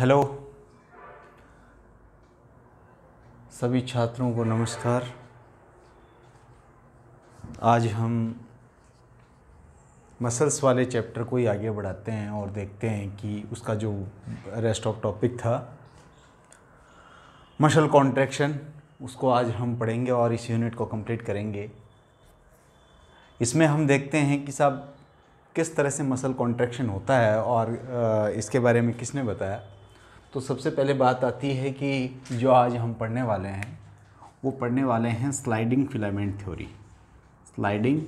Hello सभी छात्रों को नमस्कार। आज हम मसल्स वाले चैप्टर को ही आगे बढ़ाते हैं और देखते हैं कि उसका जो रेस्ट ऑफ टॉपिक था मसल कॉन्ट्रैक्शन, उसको आज हम पढ़ेंगे और इस यूनिट को कंप्लीट करेंगे। इसमें हम देखते हैं कि साहब किस तरह से मसल कॉन्ट्रैक्शन होता है और इसके बारे में किसने बताया। तो सबसे पहले बात आती है कि जो आज हम पढ़ने वाले हैं वो पढ़ने वाले हैं sliding filament theory. Sliding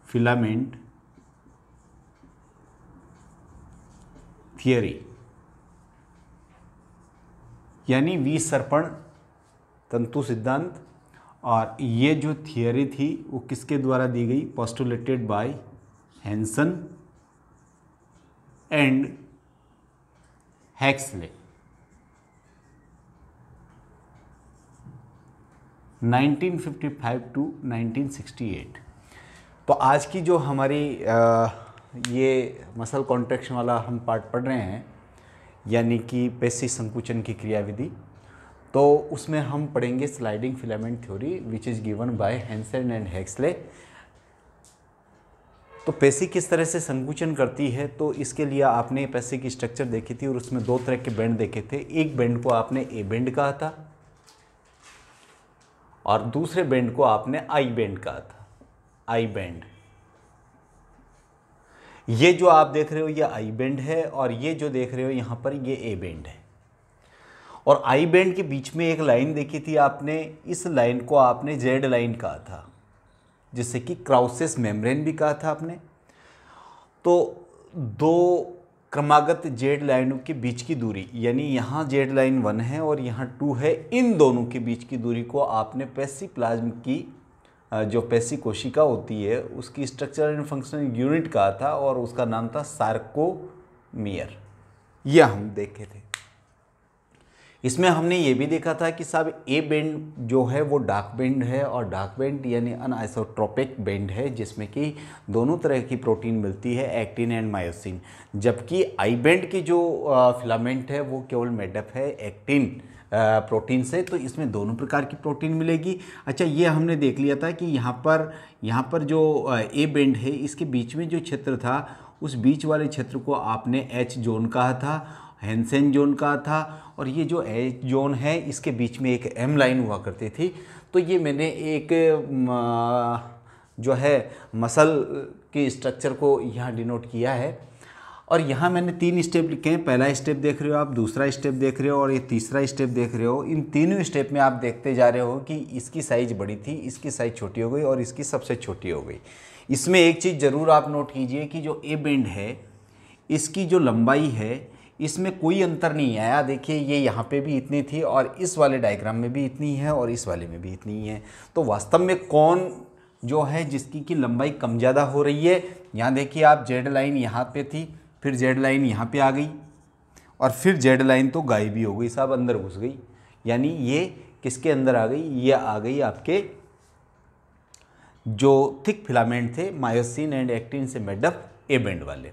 filament theory यानी विसर्पण तंतु सिद्धांत। और ये जो थियरी थी वो किसके द्वारा दी गई? Postulated by Hanson and Huxley. 1955 टू 1968। तो आज की जो हमारी ये मसल कॉन्ट्रैक्शन वाला हम पार्ट पढ़ रहे हैं यानी कि पेशी संकुचन की क्रियाविधि, तो उसमें हम पढ़ेंगे sliding filament theory which is given by Hanson and Huxley. तो पेशी किस तरह से संकुचन करती है, तो इसके लिए आपने पेशी की स्ट्रक्चर देखी थी और उसमें दो तरह के बैंड देखे थे। एक बैंड को आपने ए बैंड कहा था और दूसरे बैंड को आपने आई बैंड कहा था। आई बैंड, ये जो आप देख रहे हो ये आई बैंड है और ये जो देख रहे हो यहाँ पर ये ए बैंड है। और आई बैंड के बीच में एक लाइन देखी थी आपने, इस लाइन को आपने जेड लाइन कहा था, जिससे कि क्राउसेस मेम्ब्रेन भी कहा था आपने। तो दो क्रमागत जेड लाइनों के बीच की दूरी यानी यहाँ जेड लाइन 1 है और यहाँ 2 है, इन दोनों के बीच की दूरी को आपने पेशी प्लाज्म की जो पेशी कोशिका होती है उसकी स्ट्रक्चरल एंड फंक्शनल यूनिट कहा था और उसका नाम था सार्कोमियर। यह हम देखे थे। इसमें हमने ये भी देखा था कि साहब ए बैंड जो है वो डार्क बैंड है और डार्क बैंड यानी अनआइसोट्रोपिक बैंड है, जिसमें कि दोनों तरह की प्रोटीन मिलती है, एक्टिन एंड मायोसिन। जबकि आई बैंड की जो फिलामेंट है वो केवल मेडअप है एक्टिन प्रोटीन से, तो इसमें दोनों प्रकार की प्रोटीन मिलेगी। अच्छा, ये हमने देख लिया था कि यहाँ पर जो ए बैंड है इसके बीच में जो क्षेत्र था उस बीच वाले क्षेत्र को आपने एच जोन कहा था, हैंसन जोन कहा था। और ये जो एच जोन है इसके बीच में एक एम लाइन हुआ करती थी। तो ये मैंने एक जो है मसल के स्ट्रक्चर को यहाँ डिनोट किया है और यहाँ मैंने 3 स्टेप लिखे हैं। पहला स्टेप देख रहे हो आप, दूसरा स्टेप देख रहे हो और ये तीसरा स्टेप देख रहे हो। इन तीनों स्टेप में आप देखते जा रहे हो कि इसकी साइज़ बड़ी थी, इसकी साइज़ छोटी हो गई और इसकी सबसे छोटी हो गई। इसमें एक चीज़ ज़रूर आप नोट कीजिए कि जो ए बैंड है इसकी जो लंबाई है इसमें कोई अंतर नहीं आया। देखिए ये यहाँ पे भी इतनी थी और इस वाले डायग्राम में भी इतनी है और इस वाले में भी इतनी है। तो वास्तव में कौन जो है जिसकी की लंबाई कम ज़्यादा हो रही है? यहाँ देखिए आप, जेड लाइन यहाँ पे थी, फिर जेड लाइन यहाँ पे आ गई और फिर जेड लाइन तो गायब ही हो गई साहब, अंदर घुस गई। यानी ये किसके अंदर आ गई? ये आ गई आपके जो थिक फिलामेंट थे मायोसिन एंड एक्टिन से मेडअप ए बैंड वाले।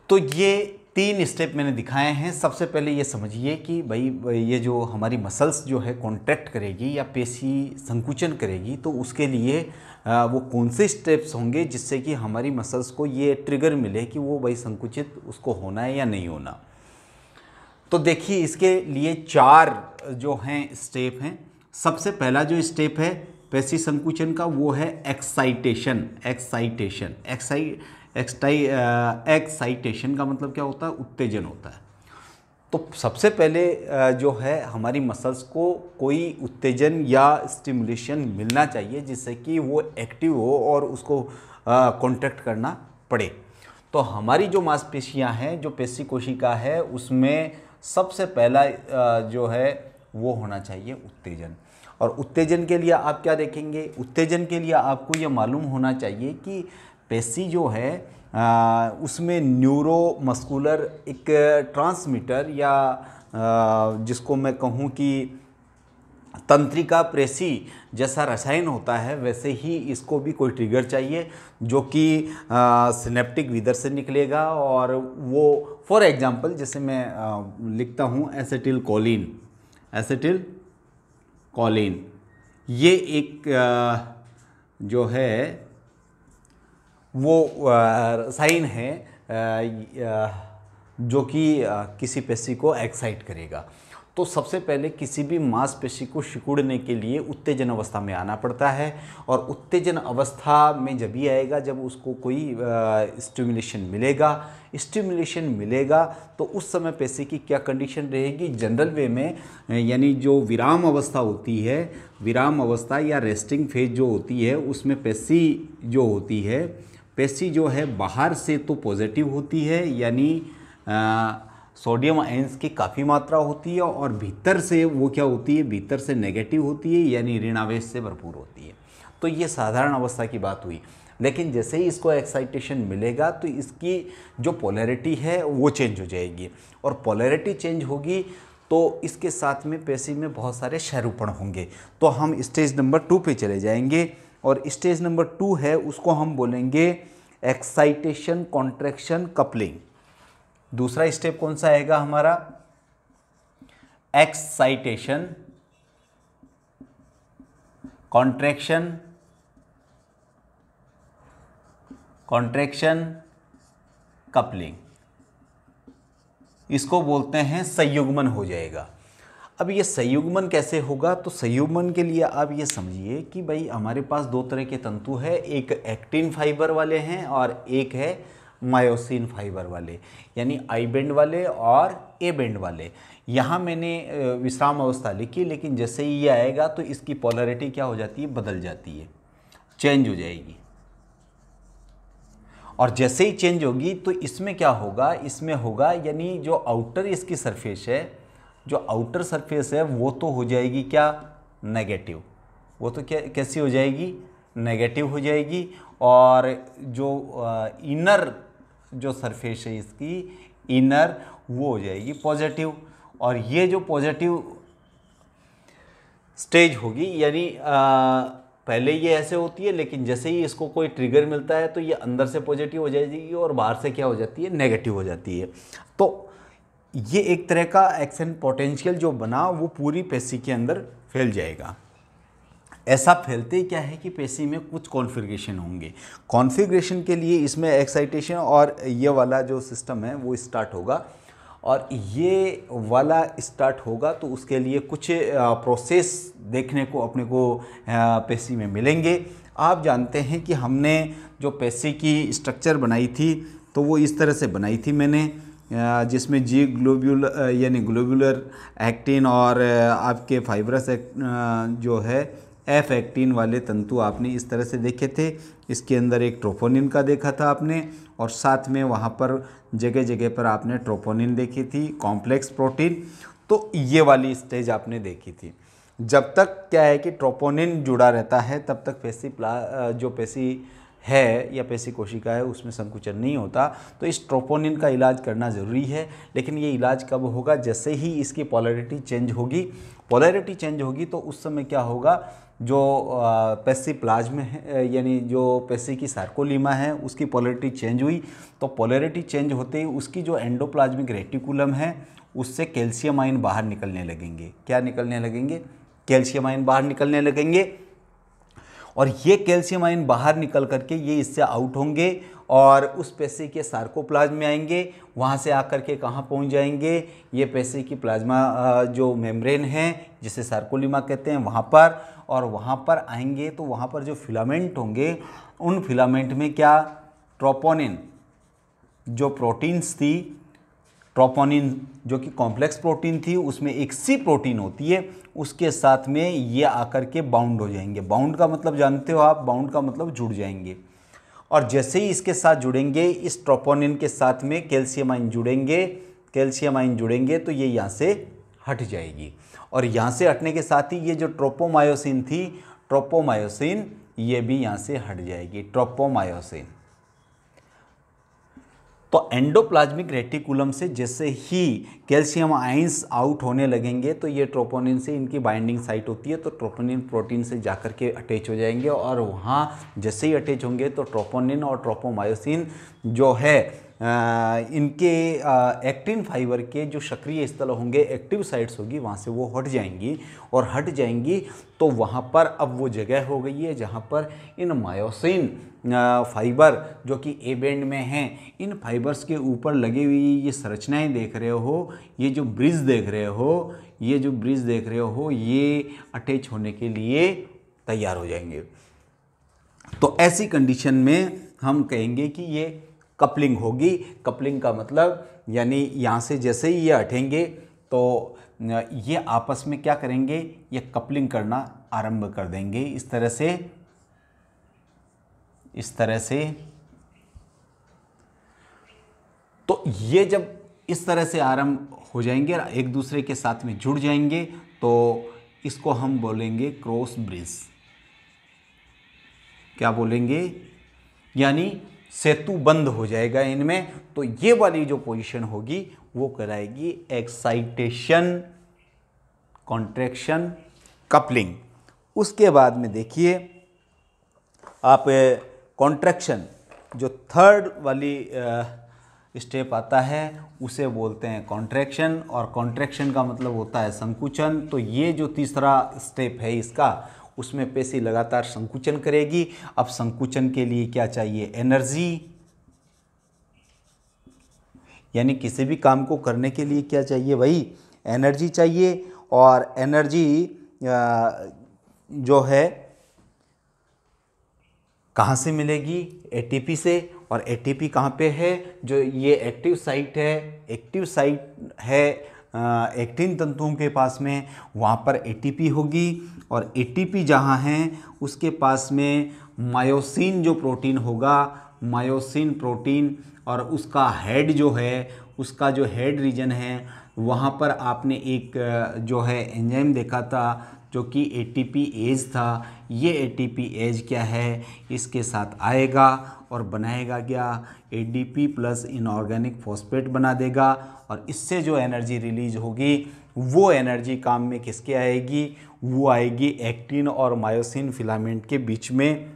तो ये 3 स्टेप मैंने दिखाए हैं। सबसे पहले ये समझिए कि भाई ये जो हमारी मसल्स जो है कॉन्ट्रैक्ट करेगी या पेशी संकुचन करेगी, तो उसके लिए वो कौन से स्टेप्स होंगे जिससे कि हमारी मसल्स को ये ट्रिगर मिले कि वो भाई संकुचित उसको होना है या नहीं होना। तो देखिए इसके लिए 4 जो हैं स्टेप हैं। सबसे पहला जो स्टेप है पेशी संकुचन का वो है एक्साइटेशन। एक्साइटेशन का मतलब क्या होता है? उत्तेजन होता है। तो सबसे पहले जो है हमारी मसल्स को कोई उत्तेजन या स्टिमुलेशन मिलना चाहिए जिससे कि वो एक्टिव हो और उसको कॉन्ट्रैक्ट करना पड़े। तो हमारी जो मांसपेशियां हैं, जो पेशी कोशिका है, उसमें सबसे पहला जो है वो होना चाहिए उत्तेजन। और उत्तेजन के लिए आप क्या देखेंगे? उत्तेजन के लिए आपको ये मालूम होना चाहिए कि पेशी जो है उसमें न्यूरोमस्कुलर एक ट्रांसमीटर या जिसको मैं कहूँ कि तंत्रिका प्रेसी जैसा रसायन होता है, वैसे ही इसको भी कोई ट्रिगर चाहिए जो कि सिनेप्टिक विदर से निकलेगा। और वो फॉर एग्जांपल जैसे मैं लिखता हूँ एसिटिल कोलिन, एसिटिल कोलिन, ये एक जो है वो रसायन है जो कि किसी पेशी को एक्साइट करेगा। तो सबसे पहले किसी भी मांसपेशी को सिकुड़ने के लिए उत्तेजन अवस्था में आना पड़ता है, और उत्तेजन अवस्था में जब ही आएगा जब उसको कोई स्टिमुलेशन मिलेगा। स्टिमुलेशन मिलेगा तो उस समय पेशी की क्या कंडीशन रहेगी, जनरल वे में, यानी जो विराम अवस्था होती है, विराम अवस्था या रेस्टिंग फेज जो होती है, उसमें पेशी जो होती है, पेशी जो है बाहर से तो पॉजिटिव होती है, यानी सोडियम आयंस की काफ़ी मात्रा होती है, और भीतर से वो क्या होती है, भीतर से नेगेटिव होती है, यानी ऋणावेश से भरपूर होती है। तो ये साधारण अवस्था की बात हुई। लेकिन जैसे ही इसको एक्साइटेशन मिलेगा तो इसकी जो पोलैरिटी है वो चेंज हो जाएगी, और पोलैरिटी चेंज होगी तो इसके साथ में पेशी में बहुत सारे क्षयरूपण होंगे। तो हम स्टेज नंबर 2 पे चले जाएंगे, और स्टेज नंबर 2 है उसको हम बोलेंगे एक्साइटेशन कॉन्ट्रैक्शन कपलिंग। दूसरा स्टेप कौन सा आएगा हमारा, एक्साइटेशन कॉन्ट्रैक्शन कपलिंग, इसको बोलते हैं संयुग्मन हो जाएगा। अब ये संयुग्मन कैसे होगा, तो संयुग्मन के लिए आप ये समझिए कि भाई हमारे पास दो तरह के तंतु है, एक एक्टिन फाइबर वाले हैं और एक है मायोसिन फाइबर वाले, यानी आई बेंड वाले और ए बेंड वाले। यहाँ मैंने विश्राम अवस्था लिखी, लेकिन जैसे ही ये आएगा तो इसकी पोलैरिटी क्या हो जाती है, बदल जाती है, चेंज हो जाएगी। और जैसे ही चेंज होगी तो इसमें क्या होगा, इसमें होगा यानी जो आउटर इसकी सरफेस है, जो आउटर सरफेस है वो तो हो जाएगी क्या, नेगेटिव। वो तो क्या कैसी हो जाएगी, नेगेटिव हो जाएगी। और जो इनर जो सरफेस है इसकी, इनर, वो हो जाएगी पॉजिटिव। और ये जो पॉजिटिव स्टेज होगी, यानी पहले ये ऐसे होती है, लेकिन जैसे ही इसको कोई ट्रिगर मिलता है तो ये अंदर से पॉजिटिव हो जाएगी और बाहर से क्या हो जाती है, नेगेटिव हो जाती है। तो ये एक तरह का एक्शन पोटेंशियल जो बना वो पूरी पेशी के अंदर फैल जाएगा। ऐसा फैलते क्या है कि पेशी में कुछ कॉन्फ़िगरेशन होंगे। कॉन्फ़िगरेशन के लिए इसमें एक्साइटेशन और ये वाला जो सिस्टम है वो स्टार्ट होगा, और ये वाला स्टार्ट होगा तो उसके लिए कुछ प्रोसेस देखने को अपने को पेशी में मिलेंगे। आप जानते हैं कि हमने जो पेशी की स्ट्रक्चर बनाई थी तो वो इस तरह से बनाई थी मैंने, जिसमें जी ग्लोब्यूल यानी ग्लोब्यूलर एक्टिन और आपके फाइब्रस जो है एफ एक्टिन वाले तंतु आपने इस तरह से देखे थे। इसके अंदर एक ट्रोपोनिन का देखा था आपने, और साथ में वहाँ पर जगह जगह पर आपने ट्रोपोनिन देखी थी, कॉम्प्लेक्स प्रोटीन। तो ये वाली स्टेज आपने देखी थी। जब तक क्या है कि ट्रोपोनिन जुड़ा रहता है तब तक पेशी जो पेशी है या पेशी कोशिका है उसमें संकुचन नहीं होता। तो इस ट्रोपोनिन का इलाज करना ज़रूरी है, लेकिन ये इलाज कब होगा, जैसे ही इसकी पोलैरिटी चेंज होगी। पोलैरिटी चेंज होगी तो उस समय क्या होगा, जो पेशी प्लाज्म है यानी जो पेशी की सार्कोलीमा है उसकी पोलैरिटी चेंज हुई, तो पोलैरिटी चेंज होते ही उसकी जो एंडोप्लाज्मिक रेटिकुलम है उससे कैल्शियम आयन बाहर निकलने लगेंगे। क्या निकलने लगेंगे, कैल्शियम आयन बाहर निकलने लगेंगे। और ये कैल्शियम आयन बाहर निकल करके ये इससे आउट होंगे और उस पेशी के सार्कोप्लाज्म में आएंगे। वहाँ से आकर के कहाँ पहुँच जाएंगे, ये पेशी की प्लाज्मा जो मेम्ब्रेन है जिसे सार्कोलीमा कहते हैं वहाँ पर, और वहाँ पर आएंगे तो वहाँ पर जो फिलामेंट होंगे उन फिलामेंट में क्या, ट्रोपोनिन जो प्रोटीन्स थी, ट्रोपोनिन जो कि कॉम्प्लेक्स प्रोटीन थी उसमें एक सी प्रोटीन होती है, उसके साथ में ये आकर के बाउंड हो जाएंगे। बाउंड का मतलब जानते हो आप, बाउंड का मतलब जुड़ जाएंगे। और जैसे ही इसके साथ जुड़ेंगे, इस ट्रोपोनिन के साथ में कैल्शियम आयन जुड़ेंगे, कैल्शियम आयन जुड़ेंगे तो ये यहाँ से हट जाएगी। और यहाँ से हटने के साथ ही ये जो ट्रोपोमायोसिन थी, ट्रोपोमायोसिन ये भी यहाँ से हट जाएगी, ट्रोपोमायोसिन। तो एंडोप्लाज्मिक रेटिकुलम से जैसे ही कैल्शियम आयंस आउट होने लगेंगे तो ये ट्रोपोनिन से इनकी बाइंडिंग साइट होती है, तो ट्रोपोनिन प्रोटीन से जाकर के अटैच हो जाएंगे और वहाँ जैसे ही अटैच होंगे तो ट्रोपोनिन और ट्रोपोमायोसिन जो है इनके एक्टिन फाइबर के जो सक्रिय स्थल होंगे, एक्टिव साइट्स होगी, वहाँ से वो हट जाएंगी और हट जाएंगी तो वहाँ पर अब वो जगह हो गई है जहाँ पर इन मायोसिन फाइबर जो कि ए बैंड में हैं, इन फाइबर्स के ऊपर लगी हुई ये संरचनाएं देख रहे हो, ये जो ब्रिज देख रहे हो, ये जो ब्रिज देख रहे हो, ये अटैच होने के लिए तैयार हो जाएंगे। तो ऐसी कंडीशन में हम कहेंगे कि ये कपलिंग होगी। कपलिंग का मतलब यानी यहाँ से जैसे ही ये हटेंगे तो ये आपस में क्या करेंगे, ये कपलिंग करना आरंभ कर देंगे इस तरह से। तो ये जब इस तरह से आरंभ हो जाएंगे और एक दूसरे के साथ में जुड़ जाएंगे तो इसको हम बोलेंगे क्रॉस ब्रिज। क्या बोलेंगे, यानी सेतु बंद हो जाएगा इनमें। तो ये वाली जो पोजीशन होगी वो कराएगी एक्साइटेशन, कॉन्ट्रैक्शन, कपलिंग। उसके बाद में देखिए आप कॉन्ट्रैक्शन, जो थर्ड वाली स्टेप आता है उसे बोलते हैं कॉन्ट्रैक्शन, और कॉन्ट्रैक्शन का मतलब होता है संकुचन। तो ये जो तीसरा स्टेप है इसका, उसमें पेशी लगातार संकुचन करेगी। अब संकुचन के लिए क्या चाहिए, एनर्जी, यानी किसी भी काम को करने के लिए क्या चाहिए भाई, एनर्जी चाहिए। और एनर्जी जो है कहाँ से मिलेगी, एटीपी से। और एटीपी कहाँ पे है, जो ये एक्टिव साइट है एक्टिन तंतुओं के पास में, वहाँ पर एटीपी होगी। और एटीपी जहाँ है उसके पास में मायोसिन जो प्रोटीन होगा, मायोसिन प्रोटीन, और उसका हेड जो है, उसका जो हेड रीजन है, वहाँ पर आपने एक जो है एंजाइम देखा था जो कि एटीपी एज था। ये एटीपी एज क्या है, इसके साथ आएगा और बनाएगा क्या, एडीपी प्लस इनऑर्गेनिक फॉस्फेट बना देगा। और इससे जो एनर्जी रिलीज होगी वो एनर्जी काम में किसके आएगी, वो आएगी एक्टिन और मायोसिन फिलामेंट के बीच में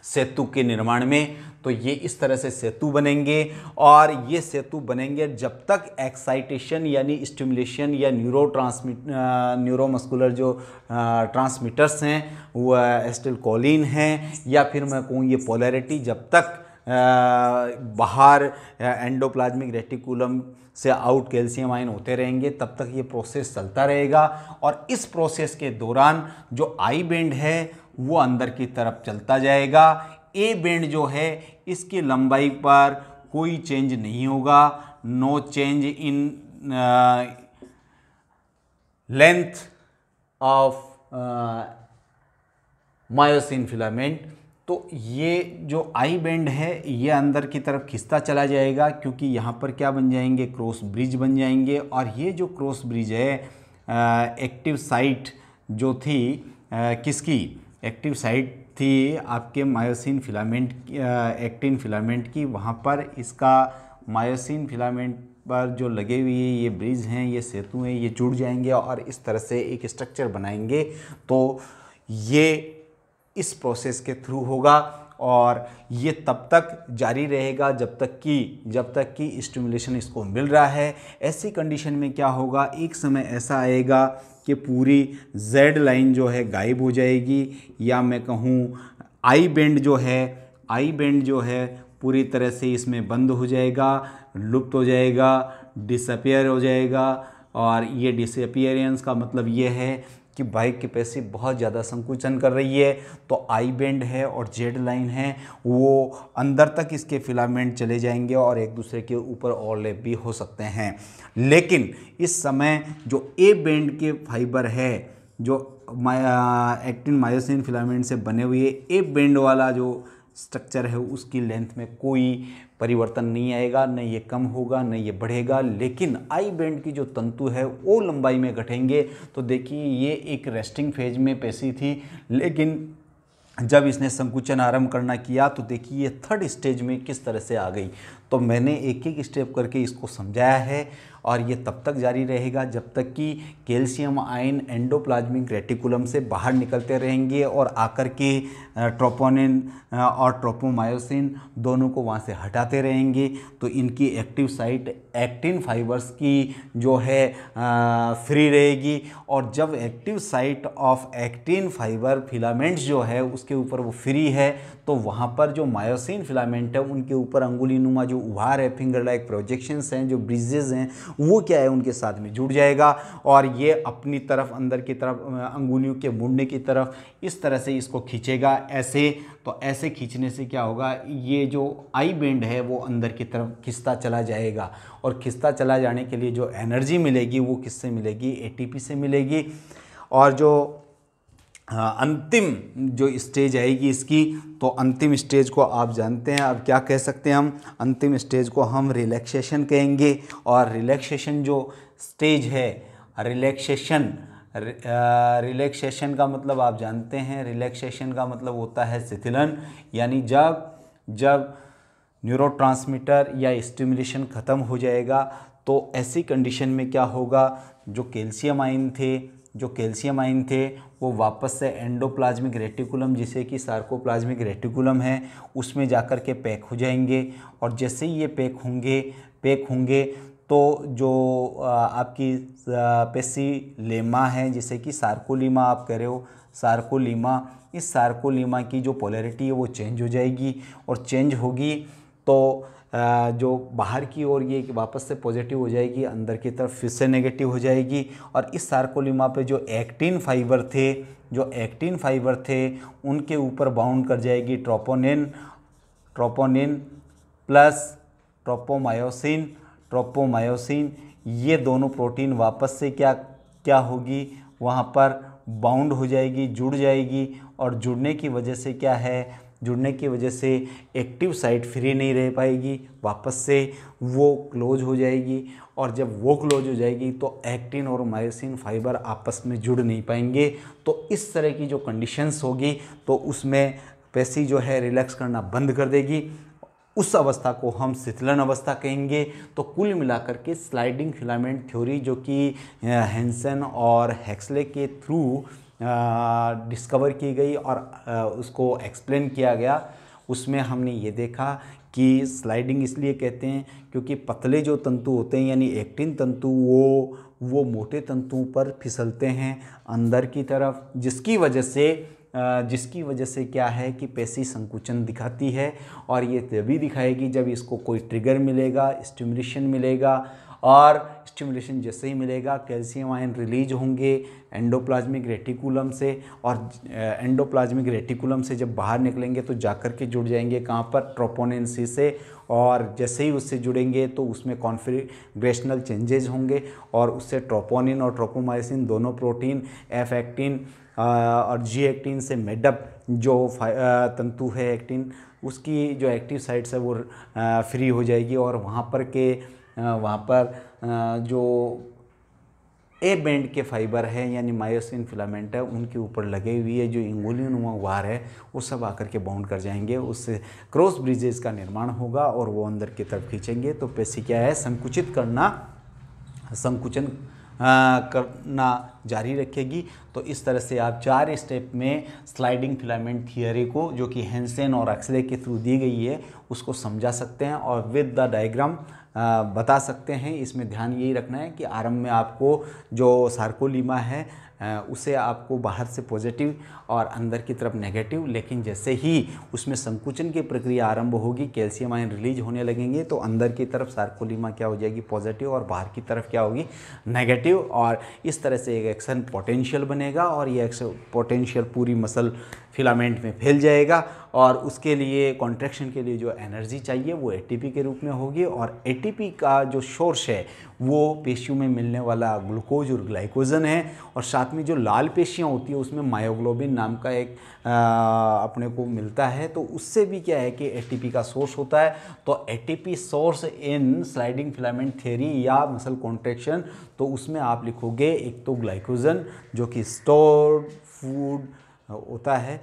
सेतु के निर्माण में। तो ये इस तरह से सेतु बनेंगे। और ये सेतु बनेंगे जब तक एक्साइटेशन यानी स्टिमुलेशन या न्यूरोमस्कुलर जो ट्रांसमीटर्स हैं वो एसिटिलकोलिन हैं, या फिर मैं कहूँ ये पोलैरिटी, जब तक बाहर एंडोप्लाज्मिक रेटिकुलम से आउट कैल्शियम आयन होते रहेंगे तब तक ये प्रोसेस चलता रहेगा। और इस प्रोसेस के दौरान जो आई बैंड है वो अंदर की तरफ चलता जाएगा। ए बैंड जो है इसकी लंबाई पर कोई चेंज नहीं होगा, no change in length of myosin filament. तो ये जो आई बैंड है ये अंदर की तरफ खिंचता चला जाएगा, क्योंकि यहाँ पर क्या बन जाएंगे, क्रॉस ब्रिज बन जाएंगे। और ये जो क्रॉस ब्रिज है एक्टिव साइट जो थी किसकी, एक्टिव साइट थी आपके मायोसिन फिलामेंट, एक्टिन फिलामेंट की। वहाँ पर इसका मायोसिन फिलामेंट पर जो लगे हुए ये ब्रिज हैं, ये सेतु हैं, ये जुड़ जाएंगे और इस तरह से एक स्ट्रक्चर बनाएंगे। तो ये इस प्रोसेस के थ्रू होगा और ये तब तक जारी रहेगा जब तक कि स्टिमुलेशन इसको मिल रहा है। ऐसी कंडीशन में क्या होगा, एक समय ऐसा आएगा कि पूरी जेड लाइन जो है गायब हो जाएगी, या मैं कहूँ आई बैंड जो है पूरी तरह से इसमें बंद हो जाएगा, लुप्त हो जाएगा, डिसअपियर हो जाएगा। और ये डिसअपियरेंस का मतलब ये है कि भाई कैपेसिटी बहुत ज़्यादा संकुचन कर रही है, तो आई बैंड है और जेड लाइन है वो अंदर तक इसके फिलामेंट चले जाएंगे और एक दूसरे के ऊपर ओवरलैप भी हो सकते हैं। लेकिन इस समय जो ए बैंड के फाइबर है, जो एक्टिन मायोसिन फिलामेंट से बने हुए ए बैंड वाला जो स्ट्रक्चर है, उसकी लेंथ में कोई परिवर्तन नहीं आएगा, न ये कम होगा न ये बढ़ेगा। लेकिन आई बैंड की जो तंतु है वो लंबाई में घटेंगे। तो देखिए ये एक रेस्टिंग फेज में पेशी थी, लेकिन जब इसने संकुचन आरंभ करना किया तो देखिए ये थर्ड स्टेज में किस तरह से आ गई। तो मैंने एक एक स्टेप करके इसको समझाया है और ये तब तक जारी रहेगा जब तक कि कैल्शियम आयन एंडोप्लाज्मिक रेटिकुलम से बाहर निकलते रहेंगे और आकर के ट्रोपोनिन और ट्रोपोमायोसिन दोनों को वहाँ से हटाते रहेंगे। तो इनकी एक्टिव साइट एक्टिन फाइबर्स की जो है फ्री रहेगी और जब active site of actin fibre filaments जो है उसके ऊपर वो फ्री है तो वहाँ पर जो मायोसिन फिलामेंट है उनके ऊपर अंगुली नुमा जो उभार है, फिंगर लाइक प्रोजेक्शंस हैं, जो ब्रिजेस हैं, वो क्या है उनके साथ में जुड़ जाएगा और ये अपनी तरफ अंदर की तरफ अंगुलियों के मुड़ने की तरफ इस तरह से इसको खींचेगा ऐसे। तो ऐसे खींचने से क्या होगा, ये जो आई बेंड है वो अंदर की तरफ खिंचता चला जाएगा और खिंचता चला जाने के लिए जो एनर्जी मिलेगी वो किससे मिलेगी, एटीपी से मिलेगी। और जो अंतिम जो स्टेज आएगी इसकी, तो अंतिम स्टेज को आप जानते हैं अब क्या कह सकते हैं हम, अंतिम स्टेज को हम रिलैक्सेशन कहेंगे। और रिलैक्सेशन जो स्टेज है, रिलैक्सेशन का मतलब आप जानते हैं, रिलैक्सेशन का मतलब होता है शिथिलन, यानी जब न्यूरोट्रांसमीटर या स्टिमुलेशन ख़त्म हो जाएगा तो ऐसी कंडीशन में क्या होगा, जो कैल्शियम आयन थे वो वापस से एंडोप्लाज्मिक रेटिकुलम जिसे कि सार्कोप्लाज्मिक रेटिकुलम है उसमें जाकर के पैक हो जाएंगे। और जैसे ही ये पैक होंगे तो जो आपकी पेसिलेमा है जिसे कि सार्कोलीमा आप कह रहे हो, इस सार्कोलीमा की जो पोलैरिटी है वो चेंज हो जाएगी और चेंज होगी तो जो बाहर की ओर ये वापस से पॉजिटिव हो जाएगी, अंदर की तरफ फिर से नेगेटिव हो जाएगी। और इस सार्कोलीमा पे जो एक्टिन फाइबर थे उनके ऊपर बाउंड कर जाएगी ट्रोपोनिन प्लस ट्रोपोमायोसिन, ये दोनों प्रोटीन वापस से क्या होगी, वहाँ पर बाउंड हो जाएगी, जुड़ जाएगी। और जुड़ने की वजह से एक्टिव साइट फ्री नहीं रह पाएगी, वापस से वो क्लोज हो जाएगी। और जब वो क्लोज हो जाएगी तो एक्टिन और मायोसिन फाइबर आपस में जुड़ नहीं पाएंगे। तो इस तरह की जो कंडीशंस होगी तो उसमें पेशी जो है रिलैक्स करना बंद कर देगी, उस अवस्था को हम शिथिलन अवस्था कहेंगे। तो कुल मिलाकर के स्लाइडिंग फिलामेंट थ्योरी जो कि हैंसन और हेक्सले के थ्रू डिस्कवर की गई और उसको एक्सप्लेन किया गया, उसमें हमने ये देखा कि स्लाइडिंग इसलिए कहते हैं क्योंकि पतले जो तंतु होते हैं यानी एक्टिन तंतु वो मोटे तंतुओं पर फिसलते हैं अंदर की तरफ, जिसकी वजह से क्या है कि पेशी संकुचन दिखाती है। और ये तभी दिखाएगी जब इसको कोई ट्रिगर मिलेगा, स्टिमुलेशन मिलेगा। और स्टिमुलेशन जैसे ही मिलेगा कैल्शियम आयन रिलीज होंगे एंडोप्लाज्मिक रेटिकुलम से, और एंडोप्लाज्मिक रेटिकुलम से जब बाहर निकलेंगे तो जाकर के जुड़ जाएंगे कहाँ पर, ट्रोपोनिन सी से। और जैसे ही उससे जुड़ेंगे तो उसमें कॉन्फिगरेशनल चेंजेज होंगे और उससे ट्रोपोनिन और ट्रोपोमायोसिन दोनों प्रोटीन एफ एक्टिन और जी एक्टिन से मेडअप जो तंतु है एक्टिन, उसकी जो एक्टिव साइट्स है वो फ्री हो जाएगी और वहाँ पर जो ए बेंड के फाइबर है यानी मायोसिन फिलामेंट है उनके ऊपर लगे हुई है जो इंगुलिनुमा वार है वो सब आकर के बाउंड कर जाएंगे, उससे क्रॉस ब्रिजेस का निर्माण होगा और वो अंदर की तरफ खींचेंगे। तो पेशी क्या है, संकुचन करना जारी रखेगी। तो इस तरह से आप 4 स्टेप में स्लाइडिंग फिलामेंट थियरी को जो कि हैंसन और एक्सले के थ्रू दी गई है उसको समझा सकते हैं और विद द डायग्राम बता सकते हैं। इसमें ध्यान यही रखना है कि आरंभ में आपको जो सार्कोलीमा है उसे आपको बाहर से पॉजिटिव और अंदर की तरफ नेगेटिव, लेकिन जैसे ही उसमें संकुचन की प्रक्रिया आरंभ होगी, कैल्शियम आयन रिलीज होने लगेंगे तो अंदर की तरफ सार्कोलीमा क्या हो जाएगी, पॉजिटिव, और बाहर की तरफ क्या होगी, नेगेटिव। और इस तरह से एक एक्शन पोटेंशियल बनेगा और ये एक्शन पोटेंशियल पूरी मसल फिलामेंट में फैल जाएगा और उसके लिए कॉन्ट्रैक्शन के लिए जो एनर्जी चाहिए वो एटीपी के रूप में होगी। और एटीपी का जो सोर्स है वो पेशियों में मिलने वाला ग्लूकोज और ग्लाइकोजन है, और साथ में जो लाल पेशियाँ होती है उसमें मायोग्लोबिन नाम का एक अपने को मिलता है, तो उससे भी क्या है कि एटीपी का सोर्स होता है। तो एटीपी सोर्स इन स्लाइडिंग फिलामेंट थ्योरी या मसल कॉन्ट्रैक्शन, तो उसमें आप लिखोगे एक तो ग्लाइकोजन जो कि स्टोर्ड फूड होता है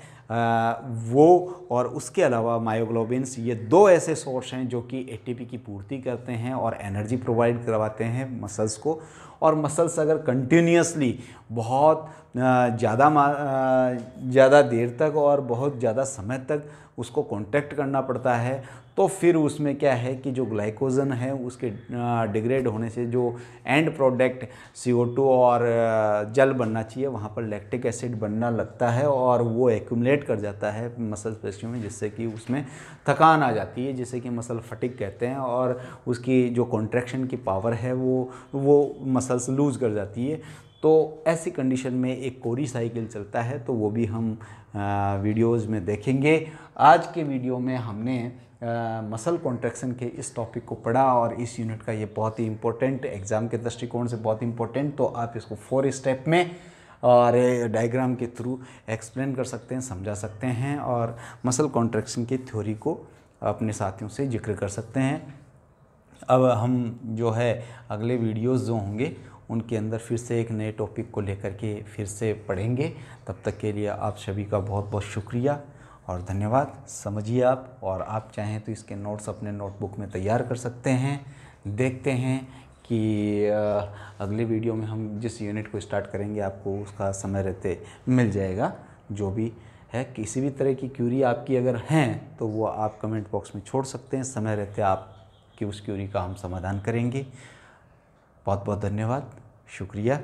वो, और उसके अलावा मायोग्लोबिन्स, ये दो ऐसे सोर्स हैं जो कि एटीपी की पूर्ति करते हैं और एनर्जी प्रोवाइड करवाते हैं मसल्स को। और मसल्स अगर कंटिन्यूसली बहुत ज़्यादा देर तक और बहुत ज़्यादा समय तक उसको कॉन्टैक्ट करना पड़ता है, तो फिर उसमें क्या है कि जो ग्लाइकोजन है उसके डिग्रेड होने से जो एंड प्रोडक्ट CO2 और जल बनना चाहिए, वहाँ पर लैक्टिक एसिड बनना लगता है और वो एक्यूमुलेट कर जाता है मसल पेशियों में, जिससे कि उसमें थकान आ जाती है, जिसे कि मसल फटिग कहते हैं, और उसकी जो कॉन्ट्रैक्शन की पावर है वो मसल्स लूज़ कर जाती है। तो ऐसी कंडीशन में एक कोरी साइकिल चलता है, तो वो भी हम वीडियोज़ में देखेंगे। आज के वीडियो में हमने मसल कॉन्ट्रैक्शन के इस टॉपिक को पढ़ा, और इस यूनिट का ये बहुत ही इंपॉर्टेंट, एग्ज़ाम के दृष्टिकोण से बहुत इंपॉर्टेंट, तो आप इसको 4 स्टेप में और डायग्राम के थ्रू एक्सप्लेन कर सकते हैं, समझा सकते हैं, और मसल कॉन्ट्रैक्शन की थ्योरी को अपने साथियों से जिक्र कर सकते हैं। अब हम जो है अगले वीडियोस जो होंगे उनके अंदर फिर से एक नए टॉपिक को लेकर के फिर से पढ़ेंगे। तब तक के लिए आप सभी का बहुत बहुत शुक्रिया और धन्यवाद। समझिए आप, और आप चाहें तो इसके नोट्स अपने नोटबुक में तैयार कर सकते हैं। देखते हैं कि अगले वीडियो में हम जिस यूनिट को स्टार्ट करेंगे आपको उसका समय रहते मिल जाएगा। जो भी है, किसी भी तरह की क्यूरी आपकी अगर हैं तो वो आप कमेंट बॉक्स में छोड़ सकते हैं, समय रहते आप कि उस क्यूरी का हम समाधान करेंगे। बहुत बहुत धन्यवाद, शुक्रिया।